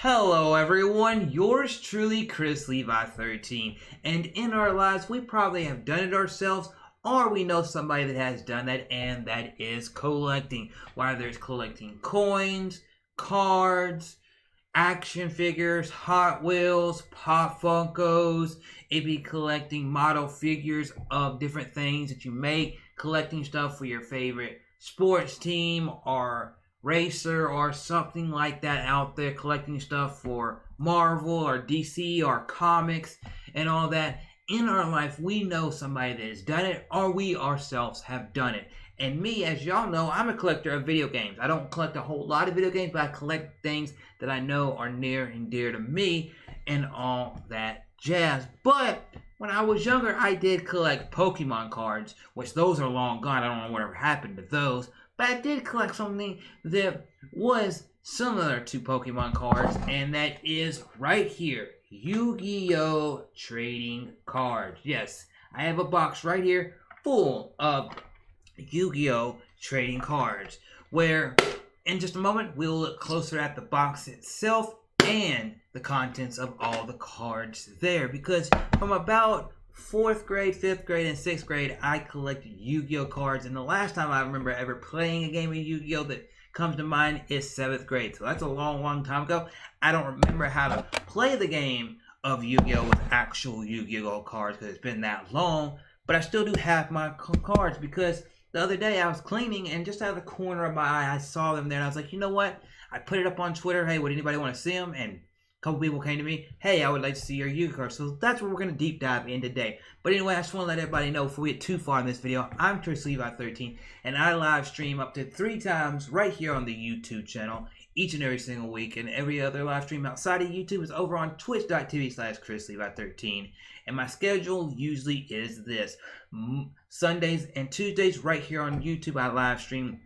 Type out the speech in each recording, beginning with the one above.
Hello everyone, yours truly Chrislevi13, and in our lives we probably have done it ourselves or we know somebody that has done that, and that is collecting. Whether it's collecting coins, cards, action figures, Hot Wheels, Pop Funkos, it'd be collecting model figures of different things that you make, collecting stuff for your favorite sports team or racer or something like that out there, collecting stuff for Marvel or DC or comics and all that. In our life, we know somebody that has done it, or we ourselves have done it. And me, as y'all know, I'm a collector of video games. I don't collect a whole lot of video games, but I collect things that I know are near and dear to me and all that jazz. But when I was younger, I did collect Pokemon cards, which those are long gone. I don't know whatever happened to those. But I did collect something that was similar to Pokemon cards, and that is right here, Yu-Gi-Oh! Trading cards. Yes, I have a box right here full of Yu-Gi-Oh! Trading cards, where in just a moment we'll look closer at the box itself and the contents of all the cards there, because from about 4th grade, 5th grade, and 6th grade, I collected Yu-Gi-Oh! Cards, and the last time I remember ever playing a game of Yu-Gi-Oh! That comes to mind is 7th grade, so that's a long time ago. I don't remember how to play the game of Yu-Gi-Oh! With actual Yu-Gi-Oh! Cards, because it's been that long, but I still do have my cards, because the other day I was cleaning, and just out of the corner of my eye, I saw them there, and I was like, you know what? I put it up on Twitter, hey, would anybody want to see them? And couple people came to me, hey, I would like to see your Yu-Gi-Oh! Cards. So that's what we're going to deep dive in today. But anyway, I just want to let everybody know before we get too far in this video, I'm Chrislevi13, and I live stream up to 3 times right here on the YouTube channel each and every single week. And every other live stream outside of YouTube is over on twitch.tv/Chrislevi13. And my schedule usually is this. Sundays and Tuesdays right here on YouTube, I live stream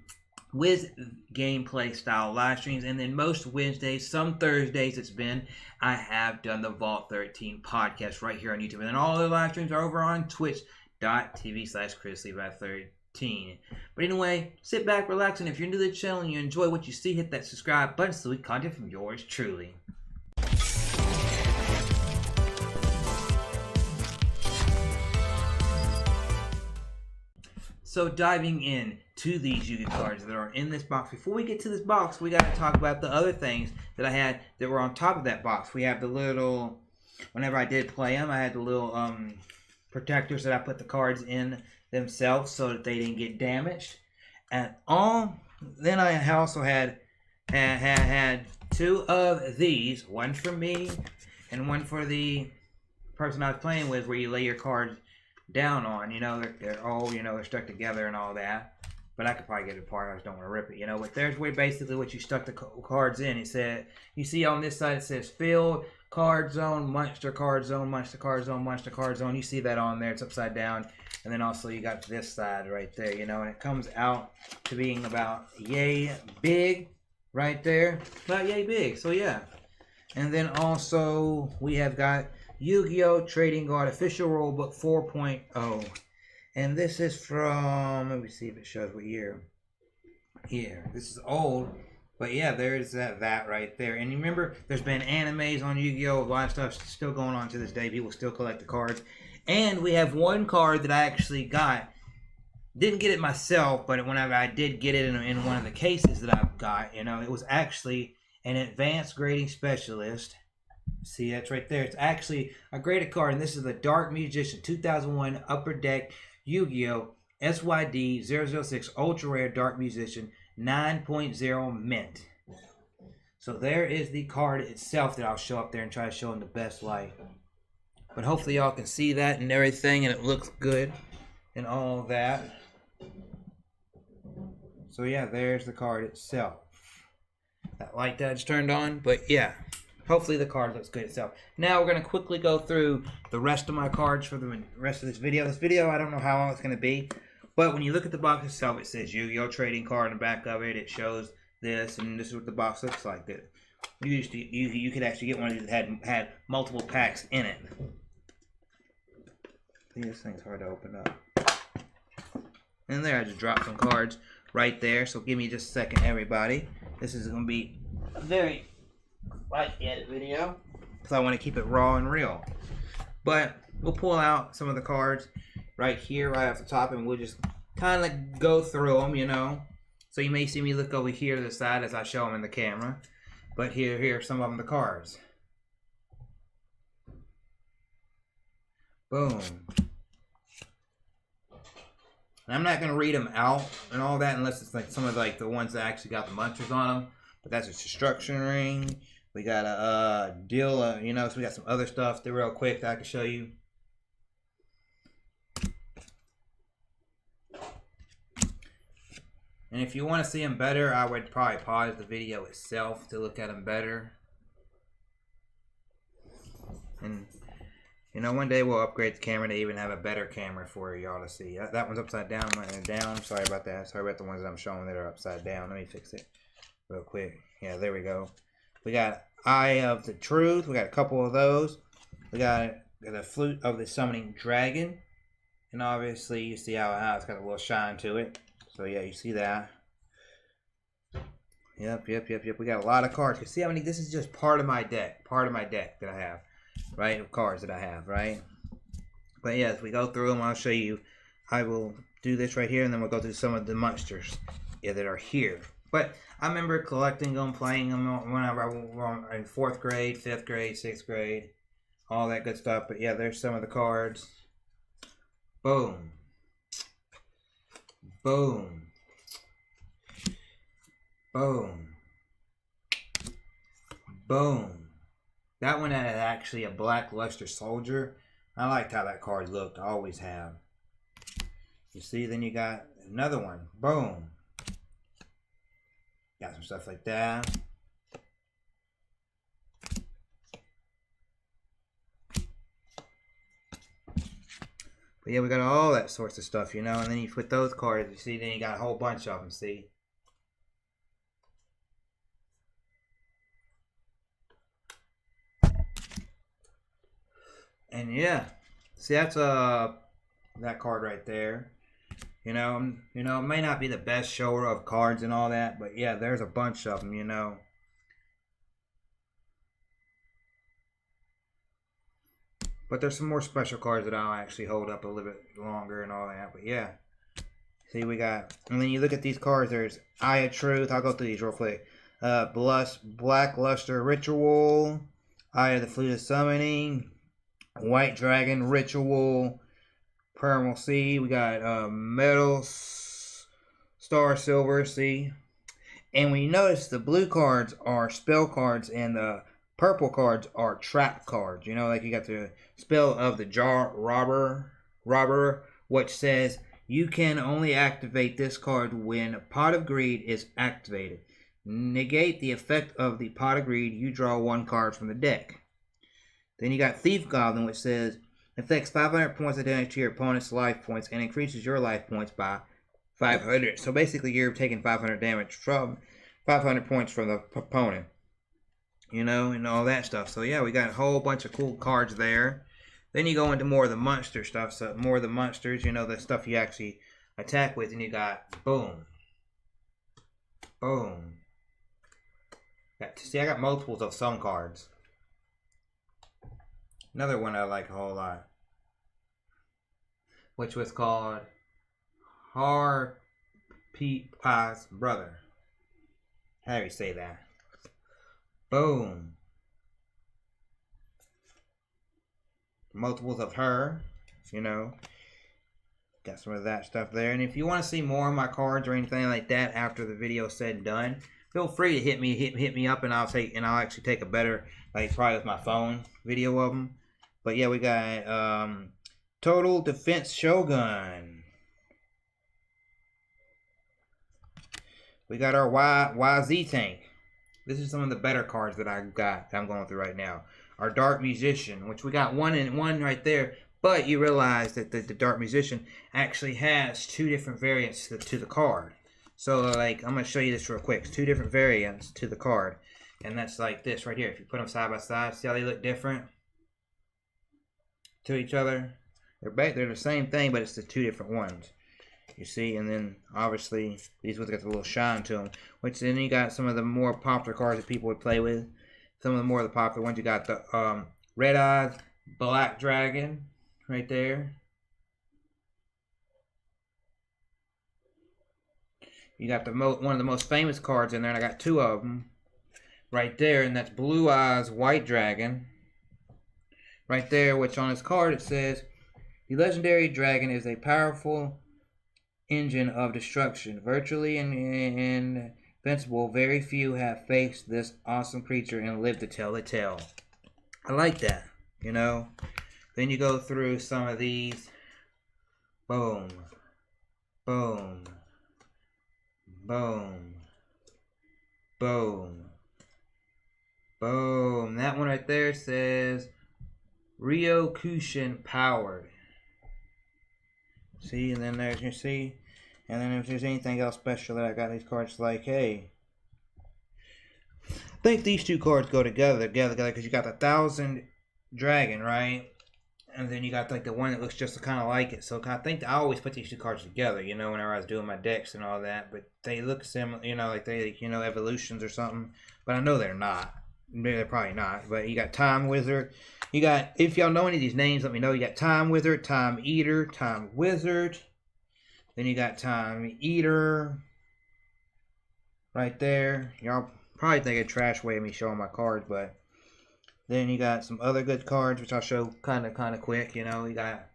with gameplay style live streams, and then most Wednesdays, some Thursdays it's been, I have done the Vault 13 podcast right here on YouTube, and then all the live streams are over on twitch.tv/Chrislevi13. But anyway, sit back, relax, and if you're new to the channel and you enjoy what you see, hit that subscribe button so we content from yours truly. So diving in to these Yu-Gi-Oh! Cards that are in this box. Before we get to this box, we got to talk about the other things that I had that were on top of that box. We have the little, whenever I did play them, I had the little protectors that I put the cards in themselves so that they didn't get damaged at all. Then I also had 2 of these, one for me and one for the person I was playing with, where you lay your cards down on, you know, they're all, you know, they're stuck together and all that. But I could probably get it apart. I just don't want to rip it, you know. But there's where basically what you stuck the cards in. It said, you see on this side it says Field Card Zone, Monster Card Zone, Monster Card Zone, Monster Card Zone. You see that on there. It's upside down. And then also you got this side right there, you know. And it comes out to being about yay big right there. About yay big. So yeah. And then also we have got Yu-Gi-Oh! Trading Card Official Rulebook 4.0. And this is from, let me see if it shows what year. Here, this is old, but yeah, there's that right there. And you remember, there's been animes on Yu-Gi-Oh! A lot of stuff still going on to this day. People still collect the cards. And we have one card that I actually got. Didn't get it myself, but whenever I did get it in one of the cases that I've got, you know, it was actually an Advanced Grading Specialist. See, that's right there. It's actually a graded card, and this is the Dark Musician 2001 Upper Deck Yu-Gi-Oh! SYD 006 Ultra Rare Dark Musician 9.0 Mint. So there is the card itself that I'll show up there and try to show in the best light. But hopefully y'all can see that and everything, and it looks good and all that. So yeah, there's the card itself. That light that I just turned on, but yeah. Hopefully the card looks good itself. Now we're going to quickly go through the rest of my cards for the rest of this video. This video, I don't know how long it's going to be. But when you look at the box itself, it says Yu-Gi-Oh! Trading Card in the back of it. It shows this, and this is what the box looks like. You could actually get one of these that had multiple packs in it. I think this thing's hard to open up. And there, I just dropped some cards right there. So give me just a second, everybody. This is going to be very like the edit video because I want to keep it raw and real. But we'll pull out some of the cards right here, right off the top, and we'll just kind of go through them, you know. So you may see me look over here to the side as I show them in the camera. But here are some of them, the cards. Boom. And I'm not going to read them out and all that unless it's like some of like the ones that actually got the munchers on them. But that's a destruction ring. We got a deal, you know, so we got some other stuff there real quick that I can show you. And if you want to see them better, I would probably pause the video itself to look at them better. And, you know, one day we'll upgrade the camera to even have a better camera for y'all to see. That one's upside down. Down. Sorry about that. Sorry about the ones that I'm showing that are upside down. Let me fix it real quick. Yeah, there we go. We got Eye of the Truth. We got a couple of those. We got the Flute of the Summoning Dragon. And obviously, you see how it's got a little shine to it. So yeah, you see that. Yep. We got a lot of cards. You see how many? This is just part of my deck. Part of my deck that I have, right? Of cards that I have, right? But yeah, as we go through them, I'll show you. I will do this right here, and then we'll go through some of the monsters that are here. But I remember collecting them, playing them whenever I was in 4th grade, 5th grade, 6th grade, all that good stuff. But yeah, there's some of the cards. Boom. Boom. Boom. Boom. That one had actually a black luster soldier. I liked how that card looked. I always have. You see, then you got another one. Boom. Got some stuff like that. But yeah, we got all that sorts of stuff, you know. And then you put those cards, you see, then you got a whole bunch of them, see. And yeah, see, that's that card right there. You know, it may not be the best shower of cards and all that, but yeah, there's a bunch of them, you know. But there's some more special cards that I'll actually hold up a little bit longer and all that. But yeah. See, we got... And then you look at these cards. There's Eye of Truth. I'll go through these real quick. Black Luster Ritual. Eye of the Flute of Summoning. White Dragon Ritual. Primal Sea. We got Metal Star Silver. See? And when you notice, the blue cards are spell cards and the purple cards are trap cards. You know, like you got the spell of the Jar Robber, which says you can only activate this card when Pot of Greed is activated. Negate the effect of the Pot of Greed, you draw one card from the deck. Then you got Thief Goblin, which says affects 500 points of damage to your opponent's life points and increases your life points by 500. So basically, you're taking 500 damage from 500 points from the opponent. You know, and all that stuff. So yeah, we got a whole bunch of cool cards there. Then you go into more of the monster stuff. So more of the monsters, you know, the stuff you actually attack with. And you got boom. Boom. See, I got multiples of some cards. Another one I like a whole lot, which was called Pie's Brother. How do you say that? Boom. Multiples of her, you know. Got some of that stuff there. And if you want to see more of my cards or anything like that after the video is said and done, feel free to hit me up, and I'll actually take a better, like probably with my phone, video of them. But yeah, we got Total Defense Shogun. We got our YZ tank. This is some of the better cards that I got that I'm going through right now. Our Dark Musician, which we got one right there, but you realize that the Dark Musician actually has 2 different variants to the card. So like, I'm going to show you this real quick. It's 2 different variants to the card. And that's like this right here. If you put them side by side, see how they look different to each other? They're the same thing, but it's the 2 different ones. You see, and then obviously these ones got a little shine to them. Which then you got some of the more popular cards that people would play with. some of the more of the popular ones. You got the Red Eyes Black Dragon right there. You got the one of the most famous cards in there, and I got two of them right there, and that's Blue Eyes White Dragon right there, which on his card it says, the legendary dragon is a powerful engine of destruction, virtually invincible. Very few have faced this awesome creature and lived to tell the tale. I like that, you know. Then you go through some of these. Boom, boom, boom, boom, boom. That one right there says Ryokushin powered. See, and then there's, you see, and then if there's anything else special that I got these cards, like, hey, I think these two cards go together because you got the 1000 Dragon, right? And then you got like the one that looks just kind of like it. So I think I always put these two cards together, you know, whenever I was doing my decks and all that. But they look similar, you know, like they, you know, evolutions or something. But I know they're not. They're probably not. But you got Time Wizard. You got, if y'all know any of these names, let me know. You got Time Wizard, Time Eater, Time Wizard. Then you got Time Eater right there. Y'all probably think it's trash way of me showing my cards, but then you got some other good cards, which I'll show kind of quick. You know, you got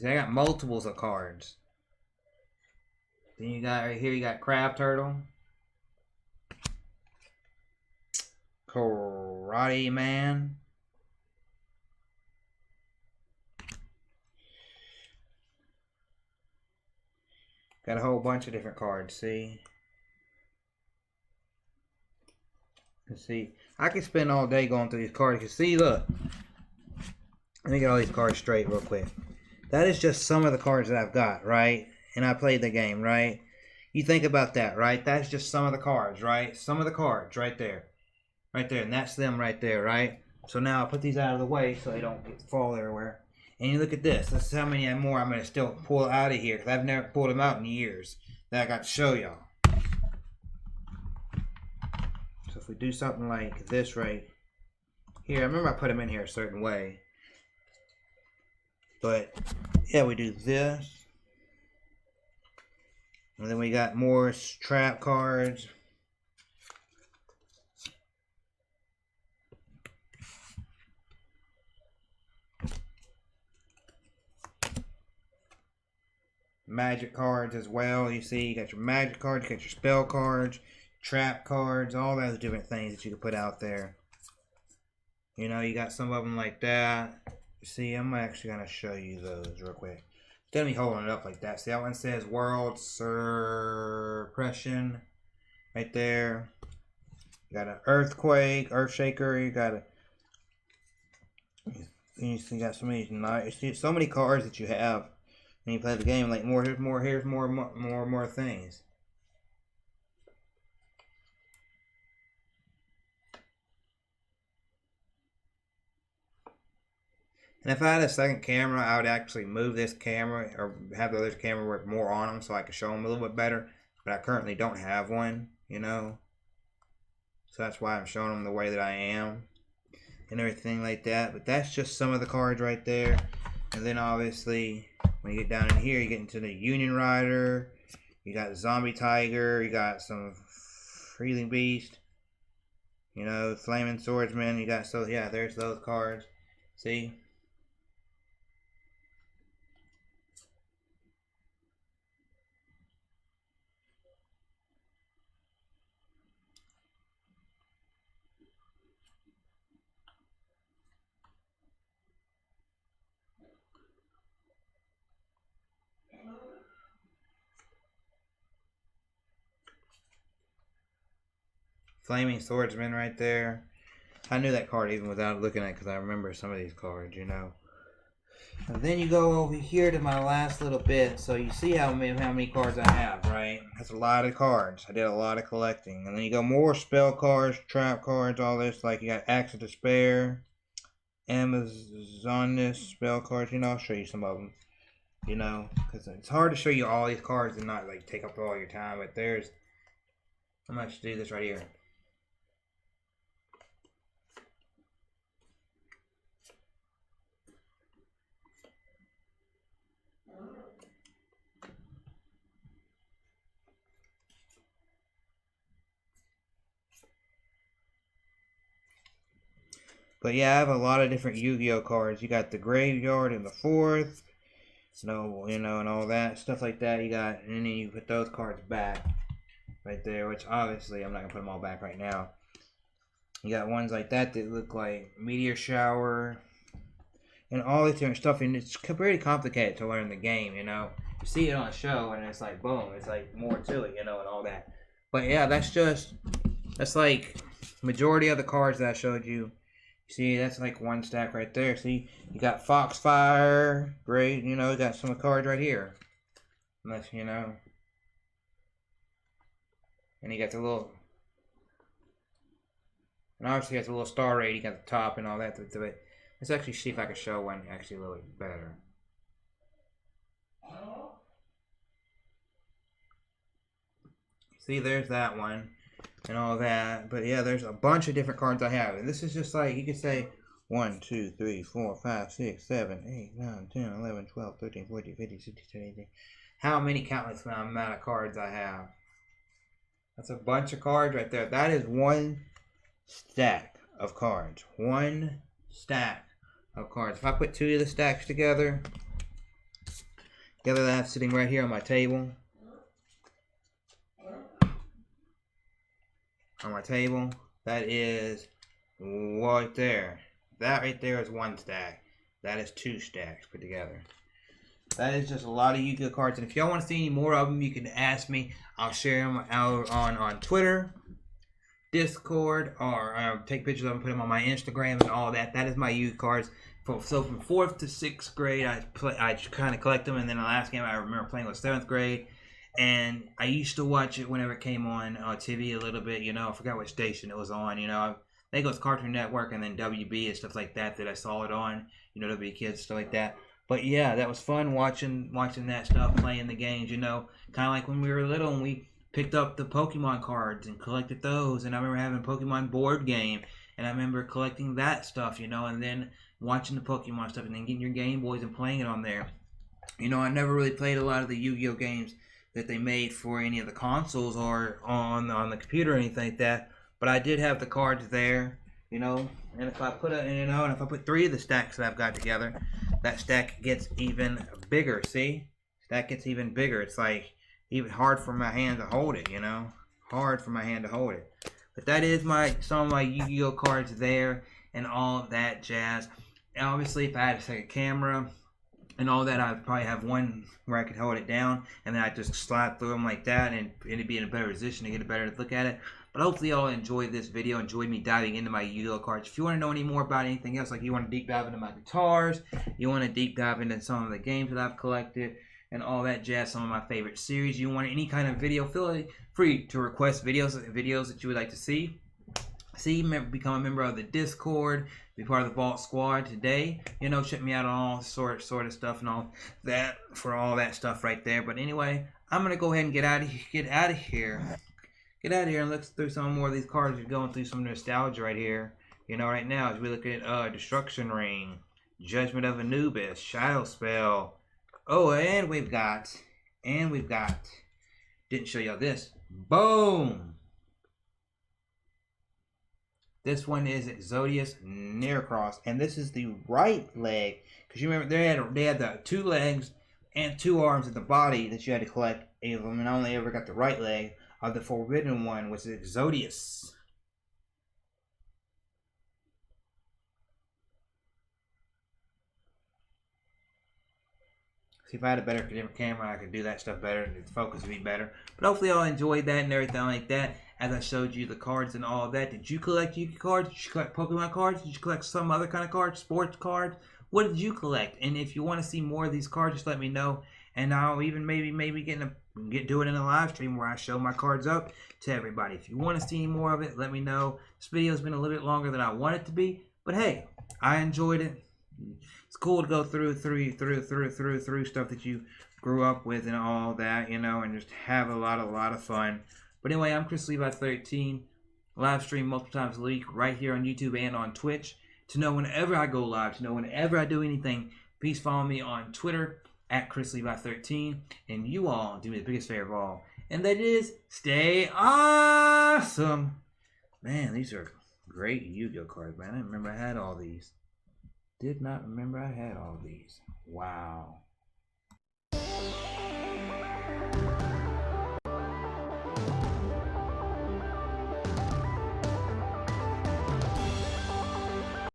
I got multiples of cards. Then you got right here, you got Crab Turtle, Karate Man, got a whole bunch of different cards. See, see, I could spend all day going through these cards. You see, look, let me get all these cards straight real quick. That is just some of the cards that I've got, right? And I played the game, right? You think about that, right? That's just some of the cards, right? Some of the cards right there. Right there, and that's them right there, right? So now I'll put these out of the way so they don't fall everywhere. And you look at this. This is how many more I'm going to still pull out of here, because I've never pulled them out in years that I got to show y'all. So if we do something like this right here, I remember I put them in here a certain way. But, yeah, we do this. And then we got more trap cards. Magic cards as well. You see, you got your magic cards, you got your spell cards, trap cards, all those different things that you can put out there. You know, you got some of them like that. See, I'm actually going to show you those real quick. Instead of me holding it up like that. See, that one says World Suppression right there. You got an Earthquake, Earthshaker. You got a... You got so many cards that you have when you play the game. Like here's more things. And if I had a second camera, I would actually move this camera or have the other camera work more on them so I could show them a little bit better. But I currently don't have one, you know. So that's why I'm showing them the way that I am and everything like that. But that's just some of the cards right there. And then obviously, when you get down in here, you get into the Union Rider. You got Zombie Tiger. You got some Freezing Beast. You know, Flaming Swordsman. You got, so yeah, there's those cards. See? Flaming Swordsman right there. I knew that card even without looking at it because I remember some of these cards, you know. And then you go over here to my last little bit. So you see how many cards I have, right? That's a lot of cards. I did a lot of collecting. And then you go more spell cards, trap cards, all this. Like you got Acts of Despair, Amazoness spell cards. You know, I'll show you some of them. You know, because it's hard to show you all these cards and not like take up all your time. But there's, I'm going to do this right here. But yeah, I have a lot of different Yu-Gi-Oh cards. You got the graveyard and the fourth, you know, and all that stuff like that. You got, and then you put those cards back right there, which obviously I'm not gonna put them all back right now. You got ones like that that look like meteor shower and all this different stuff, and it's pretty complicated to learn the game. You know, you see it on a show, and it's like boom, it's like more to it, you know, and all that. But yeah, that's like majority of the cards that I showed you. See, that's like one stack right there. See, you got Foxfire, great, you know, you got some cards right here. Unless, you know. And you got the little, and obviously you got the little star rate, you got the top and all that. Let's actually see if I can show one actually a little bit better. See, there's that one. And all that, but yeah, there's a bunch of different cards I have, and this is just like, you could say 1, 2, 3, 4, 5, 6, 7, 8, 9, 10, 11, 12, 13, 14, 15, 16, 17, 18. How many countless amount of cards I have? That's a bunch of cards right there. That is one stack of cards. One stack of cards. If I put two of the stacks together that I have sitting right here on my table. That is right there. That right there is one stack. That is two stacks put together. That is just a lot of Yu-Gi-Oh cards. And if y'all want to see any more of them, you can ask me. I'll share them out on Twitter, Discord, or take pictures of them, put them on my Instagram and all that. That is my Yu-Gi-Oh cards. So from 4th to 6th grade, I kind of collect them. And then the last game I remember playing was 7th grade. And I used to watch it whenever it came on TV a little bit, you know. I forgot what station it was on, you know. I think it was Cartoon Network and then WB and stuff like that I saw it on, you know, WB Kids, stuff like that. But yeah, that was fun watching that stuff, playing the games, you know. Kind of like when we were little and we picked up the Pokemon cards and collected those. And I remember having a Pokemon board game. And I remember collecting that stuff, you know, and then watching the Pokemon stuff and then getting your Game Boys and playing it on there. You know, I never really played a lot of the Yu-Gi-Oh games that they made for any of the consoles or on the computer or anything like that, but I did have the cards there, you know. And if I put and if I put 3 of the stacks that I've got together, that stack gets even bigger. See, that gets even bigger. It's like even hard for my hand to hold it, you know, hard for my hand to hold it. But that is some of my Yu-Gi-Oh cards there and all that jazz. And obviously, if I had to take a camera and all that, I'd probably have one where I could hold it down, and then I'd just slide through them like that, and it'd be in a better position to get a better look at it. But hopefully y'all enjoyed this video, enjoyed me diving into my Yu-Gi-Oh cards. If you want to know any more about anything else, like you want to deep dive into my guitars, you want to deep dive into some of the games that I've collected, and all that jazz, some of my favorite series, you want any kind of video, feel free to request videos that you would like to see. Become a member of the Discord, be part of the Vault Squad today. You know, check me out on all sort of stuff and all that for all that stuff right there. But anyway, I'm gonna go ahead and get out of here and look through some more of these cards. We're going through some nostalgia right here. You know, right now as we look at Destruction Ring, Judgment of Anubis, Shadow Spell. Oh, and we've got, didn't show y'all this. Boom! This one is Exodius Nearcross, and this is the right leg. Because you remember they had the 2 legs and 2 arms at the body that you had to collect 8 of them, and I only ever got the right leg of the forbidden one, which is Exodius. See, if I had a better camera, I could do that stuff better, and the focus would be better. But hopefully y'all enjoyed that and everything like that. As I showed you the cards and all of that. Did you collect Yu-Gi cards? Did you collect Pokemon cards? Did you collect some other kind of cards? Sports cards? what did you collect? And if you want to see more of these cards, just let me know, and I'll even maybe do it in a live stream where I show my cards up to everybody. If you want to see any more of it, let me know. This video's been a little bit longer than I want it to be, but hey, I enjoyed it. It's cool to go through stuff that you grew up with and all that, you know, and just have a lot of fun. But anyway, I'm Chrislevi13. Live stream multiple times a week right here on YouTube and on Twitch. To know whenever I go live, to know whenever I do anything, please follow me on Twitter at Chrislevi13. And you all do me the biggest favor of all, and that is stay awesome. Man, these are great Yu-Gi-Oh cards, man. I didn't remember I had all these. Did not remember I had all these. Wow.